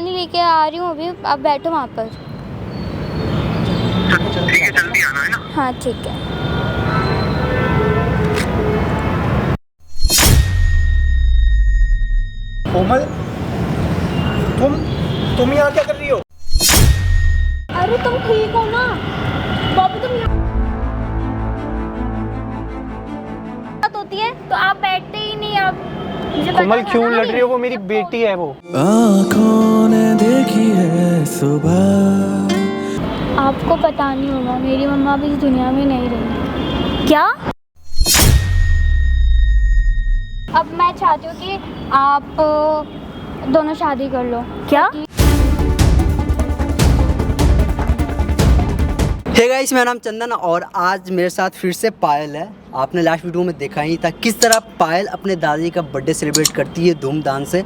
पानी लेके आ रही हूँ अभी, आप बैठो वहाँ पर। ठीक है, जल्दी आना है ना। हाँ ठीक है। कोमल, तुम यहाँ क्या कर रही हो? अरे तुम ठीक हो ना बाबू? तुम यहाँ बात होती है तो आप बैठते ही नहीं। आप मुझे पता कोमल था क्यों ना लड़ रही हो? वो मेरी बेटी है। वो आँखों ने देखी है सुबह। आपको पता नहीं होगा, मेरी मम्मा भी इस दुनिया में नहीं रही। क्या? अब मैं चाहती हूँ कि आप दोनों शादी कर लो। क्या? हे गाइस, मेरा नाम चंदन और आज मेरे साथ फिर से पायल है। आपने लास्ट वीडियो में देखा ही था किस तरह पायल अपने दादाजी का बर्थडे सेलिब्रेट करती है धूमधाम से।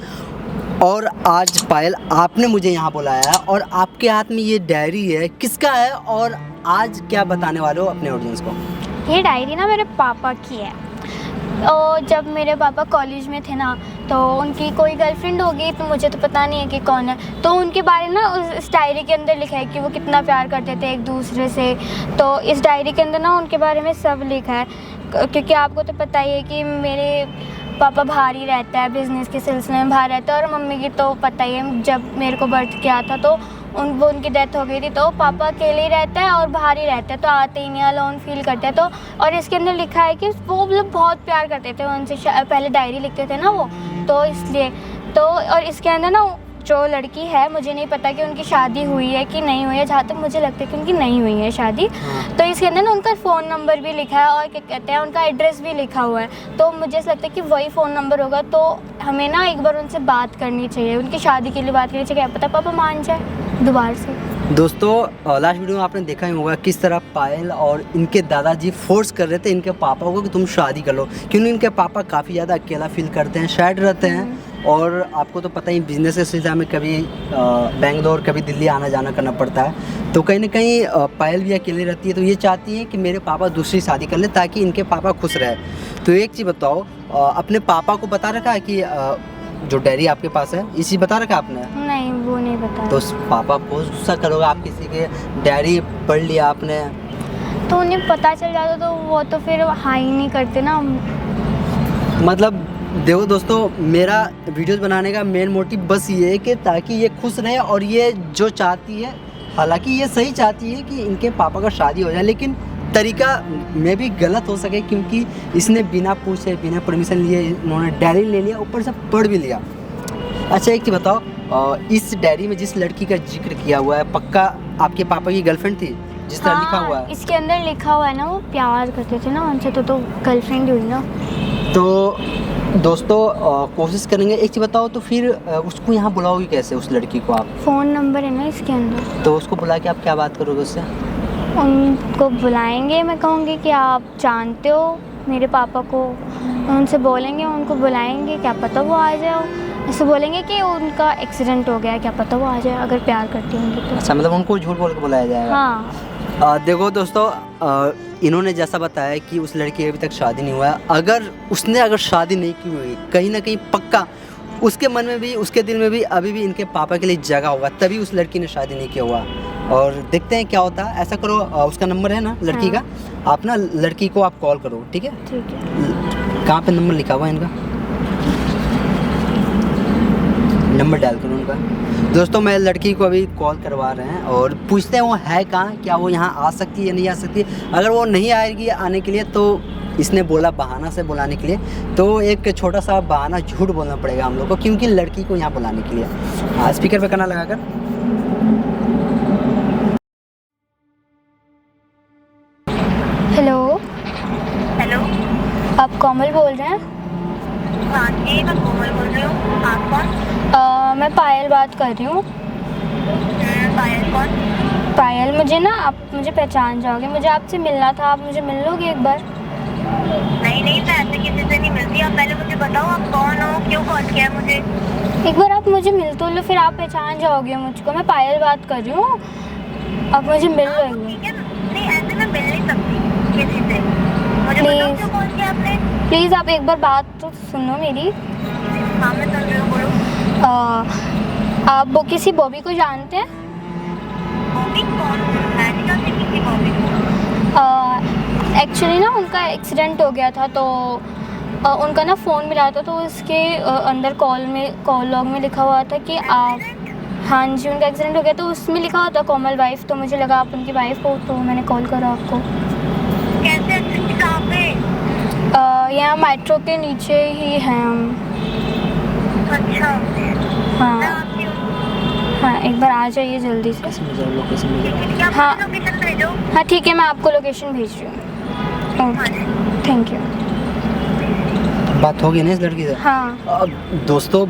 और आज पायल आपने मुझे यहाँ बुलाया है और आपके हाथ में ये डायरी है, किसका है और आज क्या बताने वाले हो अपने ऑडियंस को? ये डायरी ना मेरे पापा की है। और जब मेरे पापा कॉलेज में थे ना तो उनकी कोई गर्लफ्रेंड होगी, तो मुझे तो पता नहीं है कि कौन है। तो उनके बारे में ना उस डायरी के अंदर लिखा है कि वो कितना प्यार करते थे एक दूसरे से। तो इस डायरी के अंदर ना उनके बारे में सब लिखा है, क्योंकि आपको तो पता ही है कि मेरे पापा बाहर ही रहता है, बिज़नेस के सिलसिले में बाहर रहता है। और मम्मी की तो पता ही है, जब मेरे को बर्थ किया था तो उनकी डेथ हो गई थी। तो पापा अकेले ही रहता है और बाहर ही रहता है, तो आते ही नहीं, अलोन फील करते हैं। तो और इसके अंदर लिखा है कि वो मतलब बहुत प्यार करते थे उनसे, पहले डायरी लिखते थे ना वो, तो इसलिए। तो और इसके अंदर ना जो लड़की है, मुझे नहीं पता कि उनकी शादी हुई है कि नहीं हुई है, जहाँ तक मुझे लगता है कि उनकी नहीं हुई है शादी। तो इसके अंदर ना उनका फ़ोन नंबर भी लिखा है और क्या कहते हैं उनका एड्रेस भी लिखा हुआ है। तो मुझे ऐसा लगता है कि वही फ़ोन नंबर होगा। तो हमें ना एक बार उनसे बात करनी चाहिए, उनकी शादी के लिए बात करनी चाहिए। क्या पता पापा मान जाए दोबारा से। दोस्तों, लास्ट वीडियो में आपने देखा ही होगा किस तरह पायल और इनके दादाजी फोर्स कर रहे थे इनके पापा को कि तुम शादी कर लो, क्योंकि इनके पापा काफ़ी ज़्यादा अकेला फील करते हैं, सैड रहते हैं। और आपको तो पता ही बिज़नेस के सिलसिले में कभी बेंगलोर कभी दिल्ली आना जाना करना पड़ता है। तो कहीं ना कहीं पायल भी अकेली रहती है, तो ये चाहती है कि मेरे पापा दूसरी शादी कर ले ताकि इनके पापा खुश रहे। तो एक चीज़ बताओ, अपने पापा को बता रखा है कि जो डायरी आपके पास है इसी बता रखा आपने? नहीं, वो नहीं बता। तो पापा बहुत गुस्सा करोगे, आप किसी के डायरी पढ़ लिया आपने तो उन्हें पता चल जाता तो वो तो फिर हाँ ही नहीं करते ना। मतलब देखो दोस्तों, मेरा वीडियोस बनाने का मेन मोटिव बस ये है कि ताकि ये खुश रहे। और ये जो चाहती है, हालांकि ये सही चाहती है कि इनके पापा का शादी हो जाए, लेकिन तरीका में भी गलत हो सके, क्योंकि इसने बिना पूछे बिना परमिशन लिए इन्होंने डायरी ले लिया, ऊपर से पढ़ भी लिया। अच्छा एक चीज़ बताओ, इस डायरी में जिस लड़की का जिक्र किया हुआ है, पक्का आपके पापा की गर्लफ्रेंड थी जिस तरह लिखा हुआ है? इसके अंदर लिखा हुआ है ना, वो प्यार करते थे ना उनसे, तो गर्लफ्रेंड हुई ना। तो दोस्तों, कोशिश करेंगे। एक चीज़ बताओ, तो फिर उसको यहाँ बुलाओगे कैसे उस लड़की को आप? फ़ोन नंबर है ना इसके अंदर। तो उसको बुला के आप क्या बात करोगे उससे? उनको बुलाएंगे, मैं कहूँगी कि आप जानते हो मेरे पापा को, उनसे बोलेंगे, उनको बुलाएंगे, क्या पता वो आ जाए। ऐसे बोलेंगे कि उनका एक्सीडेंट हो गया, क्या पता वो आ जाए, अगर प्यार करती होंगी तो। अच्छा, मतलब उनको झूठ बोल के बुलाया जाएगा? हाँ। देखो दोस्तों, इन्होंने जैसा बताया कि उस लड़की की अभी तक शादी नहीं हुआ है। अगर शादी नहीं की हुई, कहीं ना कहीं पक्का उसके मन में भी, उसके दिल में भी अभी भी इनके पापा के लिए जगह होगा, तभी उस लड़की ने शादी नहीं किया हुआ। और देखते हैं क्या होता है। ऐसा करो, उसका नंबर है ना लड़की का, आप ना लड़की को आप कॉल करो, ठीक है? ठीक है। कहाँ पे नंबर लिखा हुआ है इनका? नंबर डाल करो उनका। दोस्तों, मैं लड़की को अभी कॉल करवा रहे हैं और पूछते हैं वो है कहाँ, क्या वो यहाँ आ सकती है या नहीं आ सकती। अगर वो नहीं आएगी आने के लिए, तो इसने बोला बहाना से बुलाने के लिए, तो एक छोटा सा बहाना झूठ बोलना पड़ेगा हम लोग को, क्योंकि लड़की को यहाँ बुलाने के लिए। स्पीकर पे करना लगाकर। हेलो। हेलो। आप कोमल बोल रहे हैं? हाँ जी, मैं कोमल बोल रही हूँ। आप कौन? मैं पायल बात कर रही हूँ। पायल कौन? पायल, मुझे ना आप मुझे पहचान जाओगे, मुझे आपसे मिलना था, आप मुझे मिल लोगे एक बार? नहीं, मैं ऐसे किसी से नहीं मिलती। आप पहले मुझे बताओ आप कौन हो, क्यों कॉल किया है मुझे? एक बार आप मुझे मिल तो लो, फिर आप पहचान जाओगे मुझको। मैं पायल बात कर रही हूँ, आप मुझे मिल रहे हो? ठीक है, नहीं ऐसे मैं मिल नहीं सकती किसी से। मुझे बताओ क्यों कॉल किया आपने? प्लीज़ आप एक बार बात तो सुनो मेरी। हाँ, मैं सुन रही हूँ, बोलो। आप वो किसी बॉबी को जानते हैं? बॉबी कौन? मैंने कहा कि किसी बॉबी को। एक्चुअली ना उनका एक्सीडेंट हो गया था, तो उनका ना फ़ोन मिला था, तो उसके अंदर कॉल लॉग में लिखा हुआ था कि आप, हाँ जी, उनका एक्सीडेंट हो गया, तो उसमें लिखा हुआ था कोमल वाइफ, तो मुझे लगा आप उनकी वाइफ हो, तो मैंने कॉल करा आपको। कैसे एक्सीडेंट? कहाँ पे? यहाँ मेट्रो के नीचे ही हैं हम। अच्छा, मैं हाँ आती हूँ। हाँ, एक बार आ जाइए जल्दी से। लोकेशन में जाओ। क्या आप हाँ। मुझे लोकेशन भेजो। हाँ ठीक है, मैं आपको लोकेशन भेज रही हूँ। Okay, thank you. बात होगी ना इस लड़की से? हाँ दोस्तों,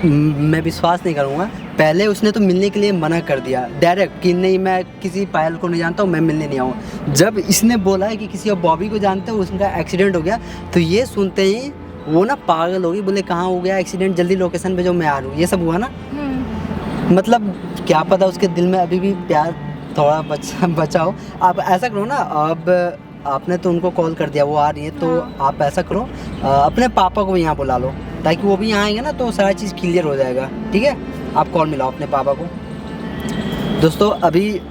मैं विश्वास नहीं करूँगा। पहले उसने तो मिलने के लिए मना कर दिया डायरेक्ट कि नहीं, मैं किसी पायल को नहीं जानता हूँ, मैं मिलने नहीं आऊँ। जब इसने बोला है कि किसी और बॉबी को जानते हो, उसका एक्सीडेंट हो गया, तो ये सुनते ही वो ना पागल होगी, बोले कहाँ हो गया एक्सीडेंट, जल्दी लोकेशन भेजो, मैं आ रहा हूँ। ये सब हुआ ना, मतलब क्या पता उसके दिल में अभी भी प्यार थोड़ा बचा हो। आप ऐसा करो ना, अब आपने तो उनको कॉल कर दिया, वो आ रही है, तो हाँ। आप ऐसा करो, अपने पापा को भी यहाँ बुला लो, ताकि वो भी यहाँ आएंगे ना, तो सारा चीज़ क्लियर हो जाएगा। ठीक है, आप कॉल मिलाओ अपने पापा को। दोस्तों, अभी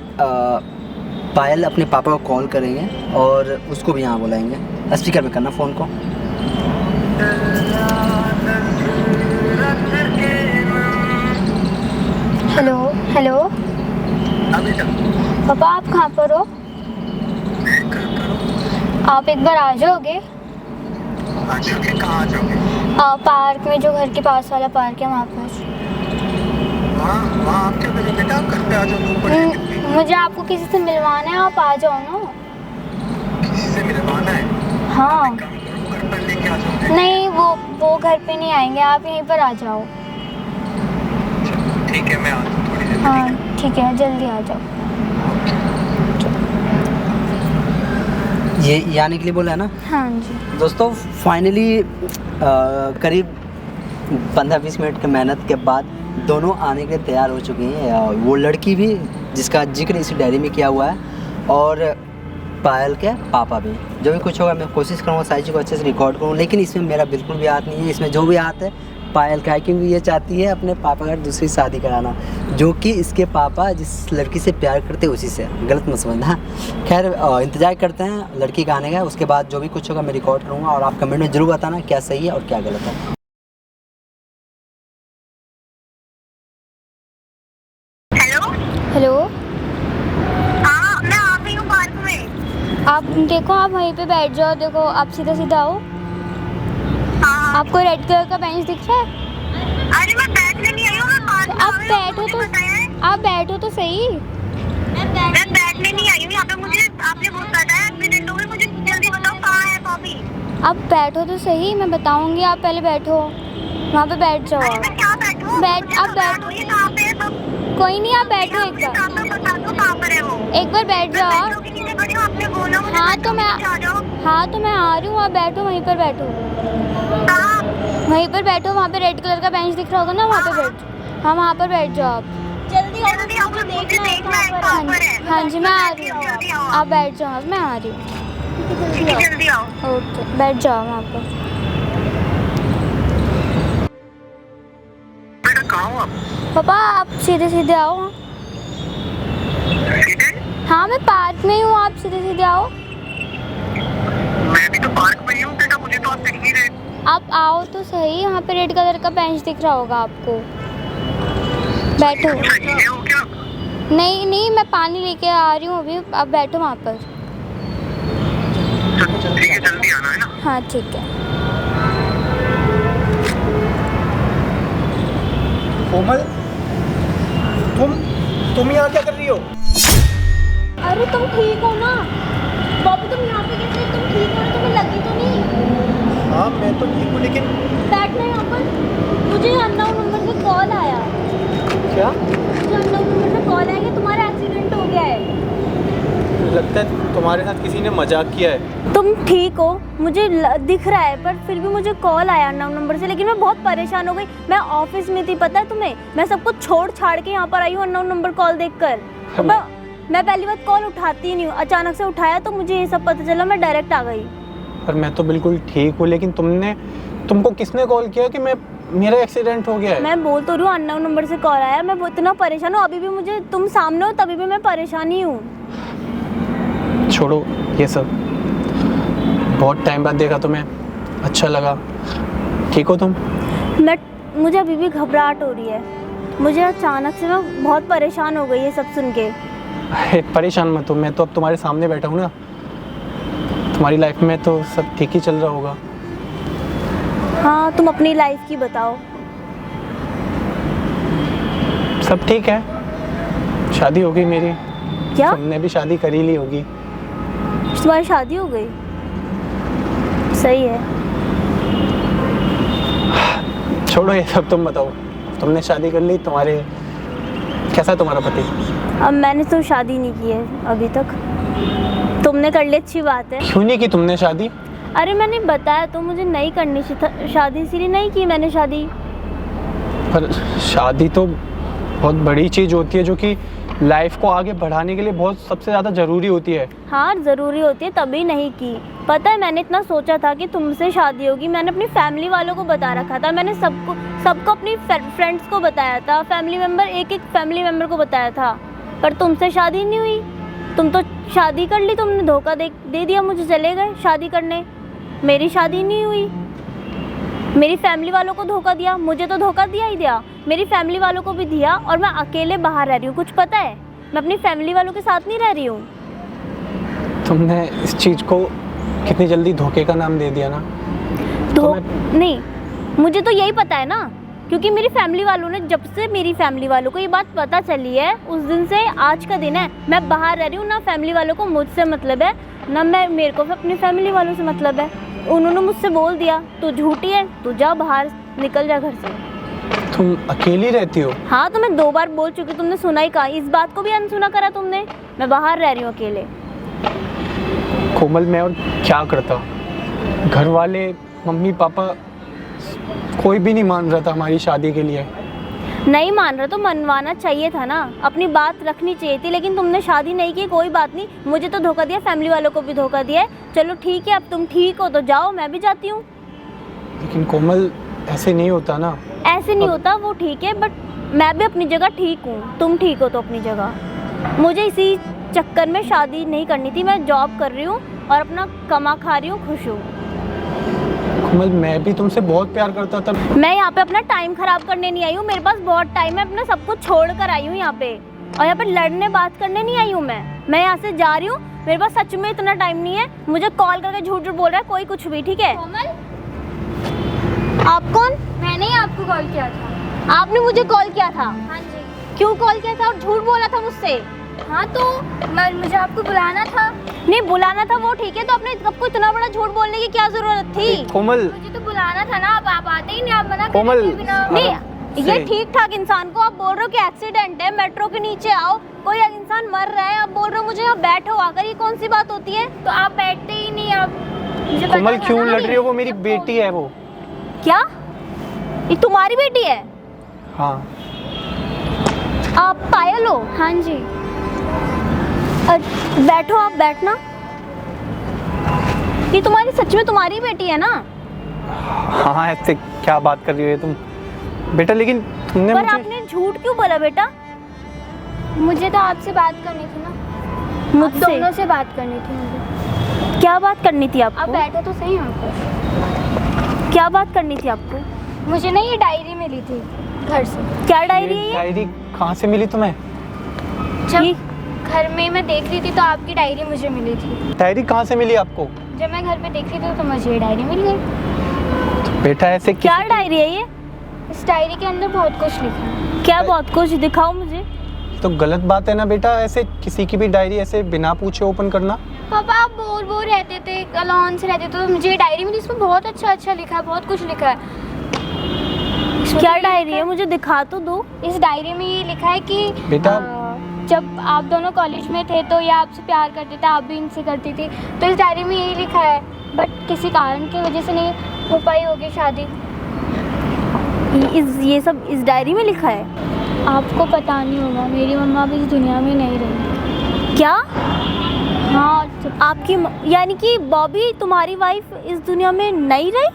पायल अपने पापा को कॉल करेंगे और उसको भी यहाँ बुलाएंगे। स्पीकर में करना फ़ोन को। हेलो हेलो पापा, आप कहाँ पर हो? आप एक बार आ जाओगे? कहाँ आ जाओगे? पार्क में, जो घर के पास वाला पार्क है, वहाँ पर। वहाँ आप क्या करें बेटा? घर पे आ जाओ। मुझे आपको किसी से मिलवाना है, आप आ जाओ ना। किसी से मिलवाना है? हाँ। घर पर लेके आ जाओगे? नहीं, वो घर पे नहीं आएंगे, आप यहीं पर आ जाओ। ठीक है, मैं आता हूँ थोड़ी देर में। हाँ ठीक है, जल्दी आ जाओ। ये आने के लिए बोला है ना? हाँ जी। दोस्तों, फाइनली करीब 15-20 मिनट की मेहनत के बाद दोनों आने के लिए तैयार हो चुकी हैं। वो लड़की भी, जिसका जिक्र इस डायरी में किया हुआ है, और पायल के पापा भी। जो भी कुछ होगा मैं कोशिश करूँगा सारी चीज़ को अच्छे से रिकॉर्ड करूँ, लेकिन इसमें मेरा बिल्कुल भी हाथ नहीं है। इसमें जो भी हाथ है पायल का है, क्योंकि ये चाहती है अपने पापा का दूसरी शादी कराना, जो कि इसके पापा जिस लड़की से प्यार करते हैं उसी से। गलत मत समझना। खैर, इंतज़ार करते हैं लड़की का आने का, उसके बाद जो भी कुछ होगा मैं रिकॉर्ड करूँगा, और आप कमेंट में ज़रूर बताना क्या सही है और क्या गलत है। हेलो। हेलो, हाँ, मैं आ गई हूँ पार्क में। आप देखो, आप वहीं पे बैठ जाओ। देखो, आप सीधा सीधा आओ। हाँ। आपको रेड कलर का बेंच दिख रहा है? अरे मैं बैठने नहीं आई हूँ, मैं पार्क में आप आ गई हूँ, बैठो मुझे तो, बताया है। आप बैठो तो सही। मैं बैठने नहीं आई हूँ यहाँ पे। मुझे आपने बहुत बताया एक्सीडेंट हो गया। मुझे जल्दी बताओ कहाँ है बॉबी? आप बैठो तो सही, मैं बताऊंगी। आप पहले बैठो, वहाँ पे बैठ जाओ। अरे आप मैं क्या बैठूँ? आप बैठो। ये कहाँ पे है? तो कोई नहीं, आप बैठो एक बार। कहाँ पे बता दो, कहाँ पर है वो? एक बार बैठ जाओ आप। मेट्रो के नीचे खड़ी हूँ, आपने बोला मुझे हाँ, मेट्रो तो मैं- के नीचे आ जाओ। हाँ तो मैं आ रही हूँ, आप बैठो, वहीं पर बैठो। कहाँ? वहीं पर बैठो, वहाँ पे रेड कलर का बेंच दिख रहा होगा ना, वहाँ पे बैठ। हाँ, वहाँ पर बैठ जाओ आप। जल्दी आओ, मुझे देखना है कहाँ पर है। हाँ जी, मैं आ रही जल्दी हूँ। आओ। आप बैठ जाओ, मैं आ रही हूँ। ठीक है, जल्दी आओ। ओके, बैठ जाओ वहाँ पर। बेटा कहाँ हो आप? पापा, आप सीधे सीधे आओ। सीधे? हाँ, मैं पार्क में ही हूँ, आप सीधे सीधे आओ। मैं भी तो पार्क में ही हूँ बेटा, मुझे तो आप दिख नहीं रहे। आप आओ तो सही, वहाँ पे रेड कलर का बेंच दिख रहा होगा आपको। बैठो। सही है हो क्या? नहीं नहीं, मैं पानी लेके आ रही हूँ अभी, आप बैठो वहाँ पर। ठीक है, जल्दी आना है ना। हाँ ठीक है। कोमल, तुम यहाँ क्या कर रही हो? अरे तुम ठीक हो ना? बाबू, तुम यहाँ पे कैसे? तुम ठीक हो ना? तुम्हें लगी तो नहीं? हाँ, मैं तो ठीक हूँ, लेकिन बैठना यहाँ पर। मुझे अननोन नंबर से कॉल आया। क्या? मुझे अननोन नंबर से कॉल आया कि तुम्हारा एक्सीडेंट हो गया है। लगता है तुम्हारे साथ किसी ने मजाक किया है। तुम ठीक हो, मुझे दिख रहा है, पर फिर भी मुझे कॉल आया अननोन नंबर से, लेकिन मैं बहुत परेशान हो गई। मैं ऑफिस में थी, पता है तुम्हें? मैं सब कुछ छोड़ छाड़ के यहाँ पर आई हूँ अननोन नंबर कॉल देखकर। मैं पहली बार कॉल उठाती ही नहीं हूँ, अचानक से उठाया तो मुझे ये सब पता चला, मैं डायरेक्ट आ गई। पर मैं तो बिल्कुल ठीक हूँ, लेकिन तुमको किसने कॉल किया कि मेरा एक्सीडेंट हो गया है। मैं बोल तो रही हूँ अननोन नंबर से कॉल आया, मैं इतना परेशान हूँ, अभी भी मुझे तुम सामने हो तभी भी मैं परेशान ही हूँ। छोड़ो ये सब, बहुत टाइम बाद देखा तुम्हें, अच्छा लगा। ठीक हो तुम? मुझे अभी भी घबराहट हो रही है, मुझे अचानक से मैं बहुत परेशान हो गई ये सब सुन के। अरे परेशान मत हो, मैं तो अब तुम्हारे सामने बैठा हूँ ना, तुम्हारी लाइफ में तो सब ठीक ही चल रहा होगा। हाँ तुम अपनी लाइफ की बताओ। सब ठीक है, शादी हो गई मेरी। क्या? तुमने भी शादी कर ही ली होगी। तुम्हारी शादी हो गई? सही है। छोड़ो ये सब, तुम बताओ, तुमने शादी कर ली, कैसा है तुम्हारा पति? अब मैंने तो शादी नहीं की है अभी तक, तुमने कर ली, अच्छी बात है। क्यों नहीं की तुमने शादी? अरे मैंने बताया तो मुझे नहीं करनी शादी, इसीलिए नहीं की मैंने शादी। पर शादी तो बहुत बड़ी चीज़ होती है जो कि लाइफ को आगे बढ़ाने के लिए बहुत सबसे ज़्यादा ज़रूरी होती है। हाँ ज़रूरी होती है, तभी नहीं की। पता है मैंने इतना सोचा था कि तुमसे शादी होगी, मैंने अपनी फैमिली वालों को बता रखा था, मैंने सबको अपनी फ्रेंड्स को बताया था, फैमिली मेम्बर एक फैमिली मेम्बर को बताया था, पर तुमसे शादी नहीं हुई। तुम तो शादी कर ली, तुमने धोखा दे दिया मुझे, चले गए शादी करने, मेरी शादी नहीं हुई। मेरी फैमिली वालों को धोखा दिया, मुझे तो धोखा दिया ही दिया, मेरी फैमिली वालों को भी दिया, और मैं अकेले बाहर रह रही हूँ। कुछ पता है, मैं अपनी फैमिली वालों के साथ नहीं रह रही हूँ। तुमने इस चीज़ को कितनी जल्दी धोखे का नाम दे दिया ना। नहीं, मुझे तो यही पता है ना, क्योंकि मेरी फैमिली वालों ने, जब से मेरी फैमिली वालों को ये बात पता चली है उस दिन से आज का दिन है, मैं बाहर रह रही हूँ। ना फैमिली वालों को मुझसे मतलब है, ना मेरे को अपनी फैमिली वालों से मतलब है। उन्होंने मुझसे बोल दिया तू झूठी है, तू जा बाहर, निकल जा घर से। तुम अकेली रहती हो? हाँ तो मैं 2 बार बोल चुकी, तुमने सुना ही कहा, इस बात को भी अनसुना करा तुमने। मैं बाहर रह रही हूँ अकेले। कोमल मैं और क्या करता, घर वाले, मम्मी पापा, कोई भी नहीं मान रहा था हमारी शादी के लिए। नहीं मान रहा तो मनवाना चाहिए था ना, अपनी बात रखनी चाहिए थी, लेकिन तुमने शादी नहीं की। कोई बात नहीं, मुझे तो धोखा दिया, फैमिली वालों को भी धोखा दिया है। चलो ठीक है, अब तुम ठीक हो तो जाओ, मैं भी जाती हूँ। लेकिन कोमल ऐसे नहीं होता ना। ऐसे नहीं होता, वो ठीक है, बट मैं भी अपनी जगह ठीक हूँ, तुम ठीक हो तो अपनी जगह। मुझे इसी चक्कर में शादी नहीं करनी थी। मैं जॉब कर रही हूँ और अपना कमा खा रही हूँ, खुश हूँ। कोमल मैं भी तुमसे बहुत प्यार करता था। मैं यहाँ पे अपना टाइम खराब करने नहीं आई हूँ, मेरे पास बहुत टाइम है, अपना सब कुछ छोड़ कर आई हूँ यहाँ पे, और यहाँ पे लड़ने बात करने नहीं आई हूँ। मैं यहाँ से जा रही हूँ, मेरे पास सच में इतना टाइम नहीं है। मुझे कॉल करके झूठ झूठ बोल रहा है कोई, कुछ भी। ठीक है? कोमल, आप कौन? मैंने ही आपको कॉल किया था। आपने मुझे कॉल किया था? हाँ जी। क्यों कॉल किया था और झूठ बोला था मुझसे? हाँ तो मुझे आपको बुलाना था। नहीं बुलाना था वो ठीक है, तो आपने आपको इतना बड़ा झूठ बोलने की क्या जरूरत थी? कोमल मुझे तो बुलाना था ना, आप आते ही नहीं, आप मना कोमल, करने के बिना। नहीं, ये ठीक ठाक इंसान को आप बोल रहे हो कि एक्सीडेंट है, मेट्रो के नीचे आओ, कोई इंसान मर रहा है, आप बोल रहे हो मुझे यहाँ बैठो आकर, ये कौन सी बात होती है? तो आप बैठते ही नहीं। आप मुझे पता कोमल था क्यों ना, लड़ रही हो? वो मेरी बेटी है। वो क्या? ये तुम्हारी बेटी है? हाँ। आप पायल हो? हाँ जी। बैठो, आप बैठना। ये तुम्हारी, सच में तुम्हारी बेटी है ना? हाँ ऐसे क्या बात कर रही हो तुम बेटा? लेकिन तुमने पर आपने झूठ क्यों बोला बेटा? मुझे तो आपसे बात करनी थी ना, मुझसे? दोनों से बात करनी थी मुझे। क्या बात करनी थी आपको? आप बैठे तो सही आपको। क्या बात करनी थी आपको? मुझे ना ये डायरी मिली थी घर से। क्या डायरी है ये? डायरी कहाँ से मिली तुम्हें? जब घर में मैं देख रही थी तो आपकी डायरी मुझे मिली थी। डायरी कहाँ से मिली आपको? जब मैं घर पे देख रही थी तो मुझे ये डायरी मिल गई। बेटा ऐसे क्या डायरी है ये? इस डायरी के अंदर बहुत कुछ लिखा है। क्या बहुत कुछ? दिखाओ मुझे। तो गलत बात है ना बेटा, ऐसे किसी की भी डायरी ऐसे बिना पूछे ओपन करना। पापा आप बोर रहते थे, अलोन से रहते तो मुझे ये डायरी मिली, इसमें बहुत अच्छा लिखा है, बहुत कुछ लिखा है। क्या डायरी है? मुझे दिखा तो दो। इस डायरी में ये लिखा है कि बेटा जब आप दोनों कॉलेज में थे तो ये आपसे प्यार करते थे, आप भी इनसे करती थी, तो इस डायरी में यही लिखा है, बट किसी कारण की वजह से नहीं हो पाई होगी शादी। ये सब इस डायरी में लिखा है? आपको पता नहीं होगा, मेरी मम्मा भी इस दुनिया में नहीं रही। क्या? हाँ। आपकी यानी कि बॉबी तुम्हारी वाइफ इस दुनिया में नहीं रही?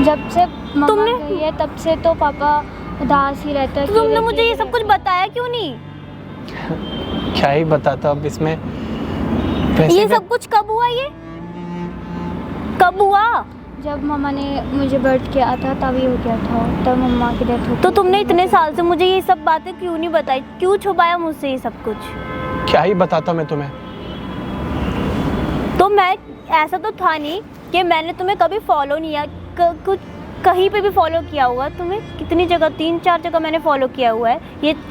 जब से मम्मा तुमने- गई है तब से तो पापा उदास ही रहता है। तो तुमने अकेले मुझे ये अकेले सब कुछ बताया क्यों नहीं? क्या ही बताता अब इसमें। वैसे ये मैं- सब कुछ कब हुआ? ये कब हुआ? जब मम्मा ने मुझे बर्थ किया था तभी हो गया था, तब मम्मा की डेथ हो गई। तो तुमने इतने साल से मुझे ये सब बातें क्यों नहीं बताई? क्यों छुपाया मुझसे ये सब कुछ? क्या ही बताता मैं तुम्हें। तो मैं ऐसा तो था नहीं कि मैंने तुम्हें कभी फॉलो नहीं किया, कुछ कहीं पे भी फॉलो किया हुआ तुम्हें। कितनी जगह, 3-4 जगह मैंने फॉलो किया हुआ है।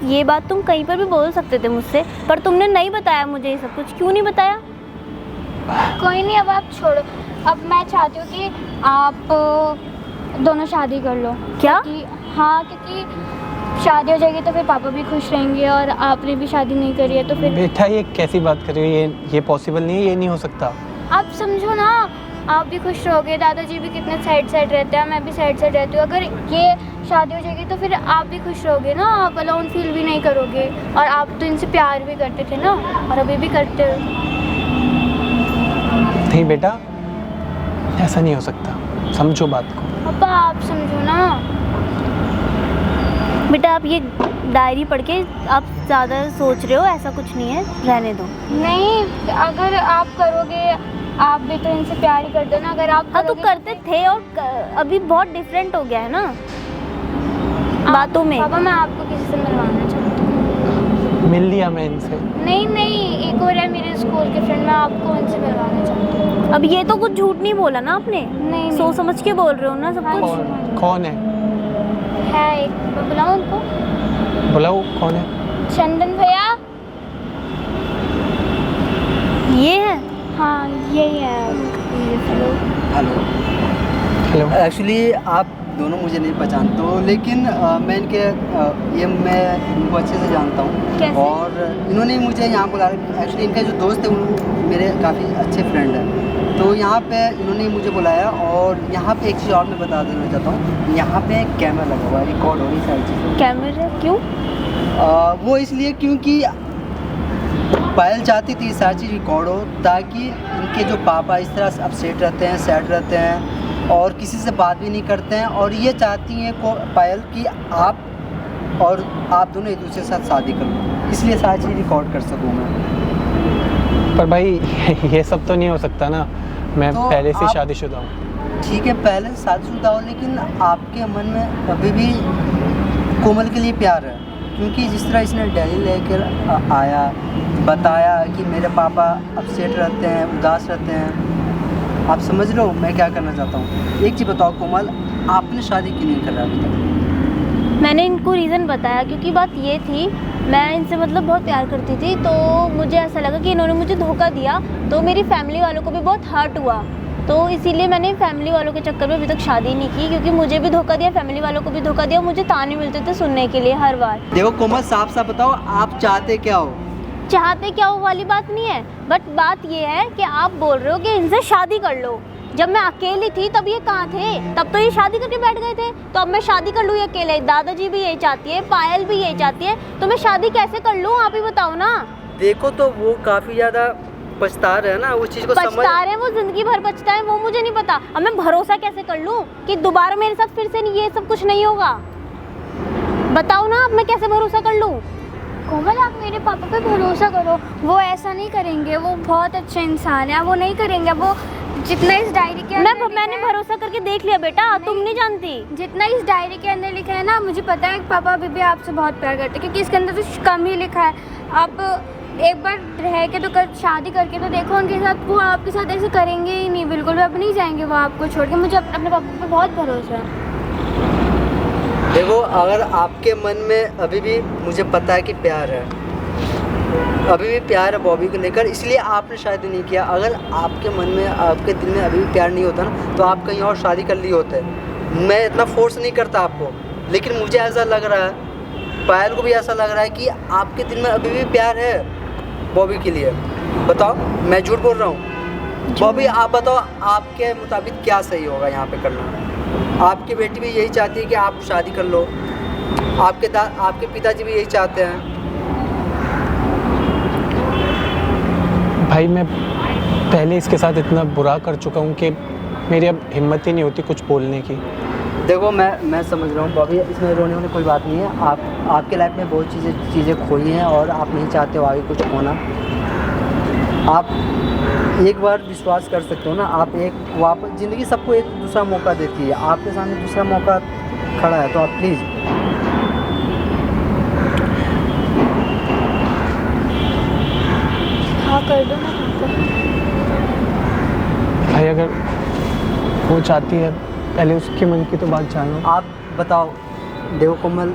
ये बात तुम कहीं पर भी बोल सकते थे मुझसे, पर तुमने नहीं बताया मुझे ये सब कुछ। क्यों नहीं बताया? कोई नहीं, अब आप छोड़ो। अब मैं चाहती हूँ कि आप दोनों शादी कर लो। क्या? हाँ, क्योंकि शादी हो जाएगी तो फिर पापा भी खुश रहेंगे और आपने भी शादी नहीं करी है तो फिर बेटा ये कैसी बात कर रही हो? ये पॉसिबल नहीं है, ये नहीं हो सकता। आप समझो ना, आप भी खुश रहोगे, दादाजी भी कितने साइड रहते हैं, मैं भी साइड रहती हूँ। अगर ये शादी हो जाएगी तो फिर आप भी खुश रहोगे ना, आप अलोन फील भी नहीं करोगे। और आप तो इनसे प्यार भी करते थे ना, और अभी भी करते हो। नहीं बेटा, ऐसा नहीं हो सकता, समझो बात को। पापा आप समझो ना। बेटा आप ये डायरी पढ़ के आप ज़्यादा सोच रहे हो, ऐसा कुछ नहीं है, रहने दो। नहीं, अगर आप करोगे, आप भी तो इनसे प्यार ही करते हो ना। अगर आप हाँ तो करोगे करते थे और अभी बहुत डिफरेंट हो गया है ना बातों में। पापा मैं आपको किसी से मिलवाना चाहती हूँ। मिल लिया मैं इनसे। नहीं, एक और है मेरे स्कूल के फ्रेंड, मैं आपको उनसे मिलवाना चाहती हूँ। अब ये तो कुछ झूठ नहीं बोला ना आपने? नहीं। सोच समझ के बोल रहे हो ना सब हाँ कुछ। जी। कौन है? है एक, मैं बुलाऊँ उनको? बुलाओ, कौन है? चंदन भैया। ये है? हाँ यही है। हेलो। हेलो। हेलो। एक्चुअली आप दोनों मुझे नहीं पहचानते हो, लेकिन मैं मैं इनको अच्छे से जानता हूँ। कैसे? और इन्होंने मुझे यहाँ बुला, एक्चुअली इनका जो दोस्त है वो मेरे काफ़ी अच्छे फ्रेंड हैं। तो यहाँ पे इन्होंने मुझे बुलाया, और यहाँ पे एक चीज़ और मैं बता देना चाहता हूँ, यहाँ पे एक कैमरा लगा हुआ है, रिकॉर्ड हो रही सारी चीज़ें। कैमरा क्यों? वो इसलिए क्योंकि पायल चाहती थी सारी चीज़ रिकॉर्ड हो, ताकि इनके जो पापा इस तरह अपसेट रहते हैं, सैड रहते हैं और किसी से बात भी नहीं करते हैं, और ये चाहती हैं पायल कि आप दोनों एक दूसरे के साथ शादी कर लो, इसलिए सारी चीज़ रिकॉर्ड कर सकूँ मैं। पर भाई ये सब तो नहीं हो सकता ना, मैं तो पहले से आप- शादीशुदा हूँ। ठीक है, पहले से शादीशुदा हो, लेकिन आपके मन में अभी भी कोमल के लिए प्यार है, क्योंकि जिस तरह इसने दिल्ली लेकर आया, बताया कि मेरे पापा अपसेट रहते हैं, उदास रहते हैं। आप समझ लो मैं क्या करना चाहता हूँ। एक चीज़ बताओ कोमल, आपने शादी क्यों नहीं कर रहा अभी तक? मैंने इनको रीज़न बताया, क्योंकि बात ये थी, मैं इनसे मतलब बहुत प्यार करती थी, तो मुझे ऐसा लगा कि इन्होंने मुझे धोखा दिया, तो मेरी फैमिली वालों को भी बहुत हर्ट हुआ, तो इसीलिए मैंने फैमिली वालों के चक्कर में अभी तक शादी नहीं की, क्योंकि मुझे भी धोखा दिया, फैमिली वालों को भी धोखा दिया, मुझे ताने मिलते थे सुनने के लिए हर बार। देखो कोमल, साफ साफ बताओ आप चाहते क्या हो? चाहते क्या हो वाली बात नहीं है, बट बात ये है कि आप बोल रहे हो कि इनसे शादी कर लो। जब मैं अकेली थी तब ये कहाँ थे? तब तो ये शादी करके बैठ गए थे, तो अब मैं शादी कर लूँ ये अकेले? दादाजी भी यही चाहती है, पायल भी यही चाहती है, तो मैं शादी कैसे कर लूँ? आप ही बताओ ना। देखो तो वो काफ़ी ज़्यादा पछता रहे हैं ना, उस चीज़ को पछता रहे हैं वो, जिंदगी भर पछता है वो, मुझे नहीं पता। अब मैं भरोसा कैसे कर लूँ कि दोबारा मेरे साथ फिर से ये सब कुछ नहीं होगा? बताओ ना, अब मैं कैसे भरोसा कर लूँ? कोमल आप मेरे पापा पे भरोसा करो, वो ऐसा नहीं करेंगे, वो बहुत अच्छे इंसान है, वो नहीं करेंगे। वो जितना इस डायरी के अंदर लिखा मैंने है- भरोसा करके देख लिया बेटा, तुम नहीं जानती। जितना इस डायरी के अंदर लिखा है ना, मुझे पता है कि पापा अभी भी आपसे बहुत प्यार करते हैं, क्योंकि इसके अंदर तो कम ही लिखा है। आप एक बार रह के तो शादी करके तो देखो उनके साथ, वो आपके साथ ऐसे करेंगे ही नहीं, बिल्कुल भी अब नहीं जाएंगे वो आपको छोड़ के। मुझे अपने पापा पे बहुत भरोसा है। देखो, अगर आपके मन में अभी भी, मुझे पता है कि प्यार है, अभी भी प्यार है बॉबी को लेकर, इसलिए आपने शादी नहीं किया। अगर आपके मन में, आपके दिल में अभी भी प्यार नहीं होता ना, तो आप कहीं और शादी कर लिए होते। मैं इतना फोर्स नहीं करता आपको, लेकिन मुझे ऐसा लग रहा है, पायल को भी ऐसा लग रहा है कि आपके दिल में अभी भी प्यार है बॉबी के लिए। बताओ, मैं झूठ बोल रहा हूँ? बॉबी आप बताओ, आपके मुताबिक क्या सही होगा यहाँ पे करना? आपकी बेटी भी यही चाहती है कि आप शादी कर लो, आपके पिताजी भी यही चाहते हैं। भाई मैं पहले इसके साथ इतना बुरा कर चुका हूँ कि मेरी अब हिम्मत ही नहीं होती कुछ बोलने की। देखो मैं समझ रहा हूँ बॉबी, इसमें रोने वाली कोई बात नहीं है। आपके लाइफ में बहुत चीज़ें खोई हैं और आप नहीं चाहते हो आगे कुछ खोना। आप एक बार विश्वास कर सकते हो ना, आप एक वापस, ज़िंदगी सबको एक दूसरा मौका देती है, आपके सामने दूसरा मौका खड़ा है, तो आप प्लीज़ हाँ कर दो ना पापा। भाई अगर वो चाहती है, पहले उसके मन की तो बात जानो। आप बताओ। देखो कोमल,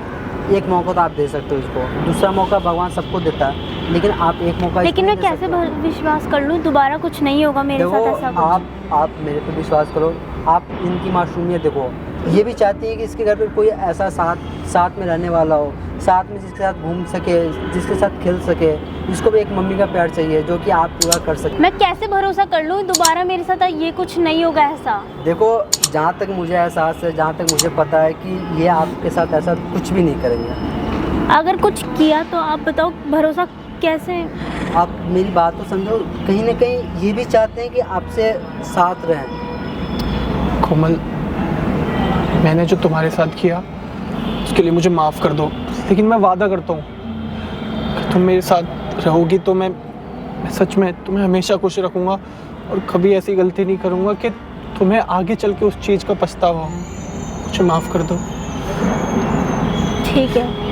एक मौका तो आप दे सकते हो इसको, दूसरा मौका भगवान सबको देता है, लेकिन आप एक मौका लेकिन इसको मैं नहीं दे कैसे सकते हो। विश्वास कर लूँ दोबारा कुछ नहीं होगा मेरे देखो साथ ऐसा कुछ? आप मेरे पे विश्वास करो। आप इनकी मासूमियत देखो, ये भी चाहती है कि इसके घर पे कोई ऐसा साथ में रहने वाला हो, साथ में जिसके साथ घूम सके, जिसके साथ खेल सके। इसको भी एक मम्मी का प्यार चाहिए जो कि आप पूरा कर सके। मैं कैसे भरोसा कर लूँ दोबारा मेरे साथ ये कुछ नहीं होगा ऐसा? देखो जहाँ तक मुझे एहसास है, जहाँ तक मुझे पता है कि ये आपके साथ ऐसा कुछ भी नहीं करेंगे। अगर कुछ किया तो आप बताओ भरोसा कैसे? आप मेरी बात तो समझो, कहीं ना कहीं ये भी चाहते हैं कि आपसे साथ रहें। कोमल, मैंने जो तुम्हारे साथ किया उसके लिए मुझे माफ़ कर दो, लेकिन मैं वादा करता हूँ कि तुम मेरे साथ रहोगी तो मैं सच में तुम्हें हमेशा खुश रखूँगा और कभी ऐसी गलती नहीं करूँगा कि तुम्हें आगे चल के उस चीज़ का पछतावा हो। मुझे माफ़ कर दो। ठीक है।